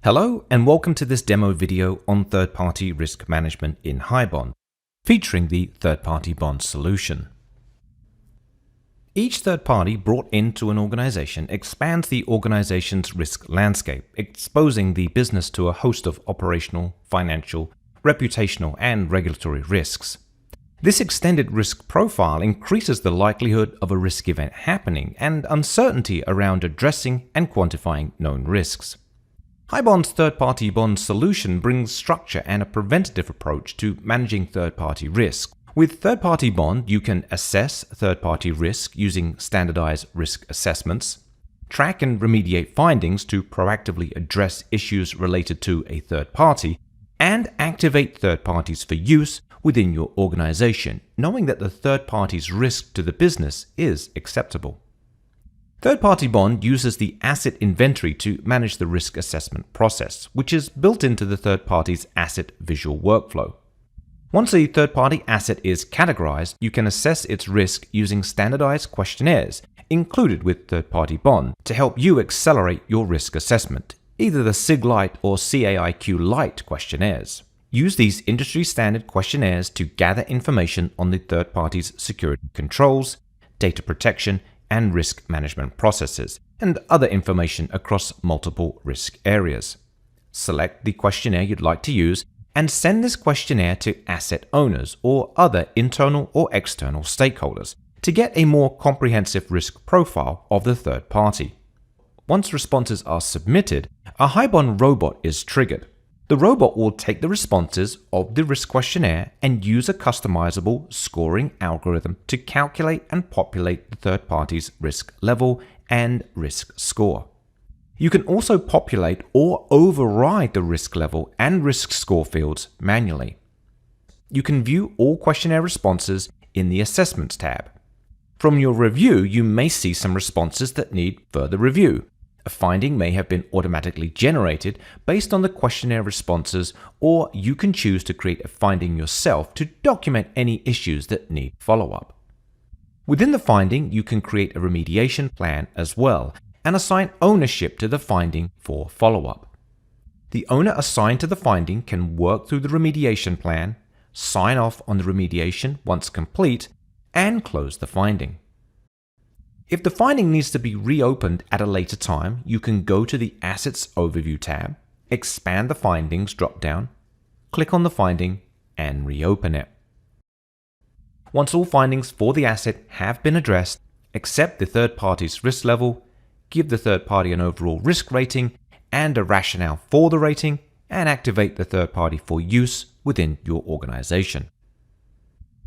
Hello and welcome to this demo video on third-party risk management in HiBond, featuring the third-party bond solution. Each third party brought into an organization expands the organization's risk landscape, exposing the business to a host of operational, financial, reputational, and regulatory risks. This extended risk profile increases the likelihood of a risk event happening and uncertainty around addressing and quantifying known risks. HiBond's third-party bond solution brings structure and a preventative approach to managing third-party risk. With third-party bond, you can assess third-party risk using standardized risk assessments, track and remediate findings to proactively address issues related to a third party, and activate third parties for use within your organization, knowing that the third party's risk to the business is acceptable. Third-party bond uses the asset inventory to manage the risk assessment process, which is built into the third party's asset visual workflow. Once a third-party asset is categorized, you can assess its risk using standardized questionnaires included with third-party bond to help you accelerate your risk assessment, either the SIG Lite or CAIQ Lite questionnaires. Use these industry-standard questionnaires to gather information on the third party's security controls, data protection, and risk management processes, and other information across multiple risk areas. Select the questionnaire you'd like to use and send this questionnaire to asset owners or other internal or external stakeholders to get a more comprehensive risk profile of the third party. Once responses are submitted, a HiBond robot is triggered. The robot will take the responses of the risk questionnaire and use a customizable scoring algorithm to calculate and populate the third party's risk level and risk score. You can also populate or override the risk level and risk score fields manually. You can view all questionnaire responses in the Assessments tab. From your review, you may see some responses that need further review. A finding may have been automatically generated based on the questionnaire responses, or you can choose to create a finding yourself to document any issues that need follow-up. Within the finding, you can create a remediation plan as well and assign ownership to the finding for follow-up. The owner assigned to the finding can work through the remediation plan, sign off on the remediation once complete, and close the finding. If the finding needs to be reopened at a later time, you can go to the Assets Overview tab, expand the Findings drop-down, click on the finding, and reopen it. Once all findings for the asset have been addressed, accept the third party's risk level, give the third party an overall risk rating and a rationale for the rating, and activate the third party for use within your organization.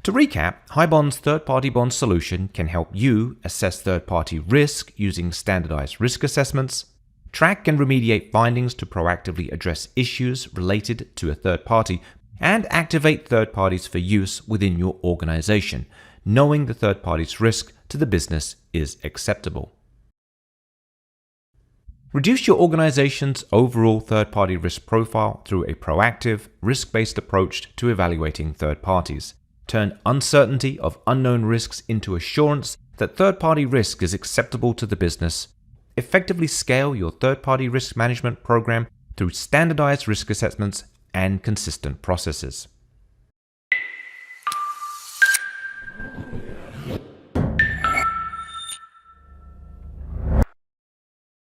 To recap, HiBond's third-party bond solution can help you assess third-party risk using standardized risk assessments, track and remediate findings to proactively address issues related to a third party, and activate third parties for use within your organization, knowing the third party's risk to the business is acceptable. Reduce your organization's overall third-party risk profile through a proactive, risk-based approach to evaluating third parties. Turn uncertainty of unknown risks into assurance that third-party risk is acceptable to the business. Effectively scale your third-party risk management program through standardized risk assessments and consistent processes.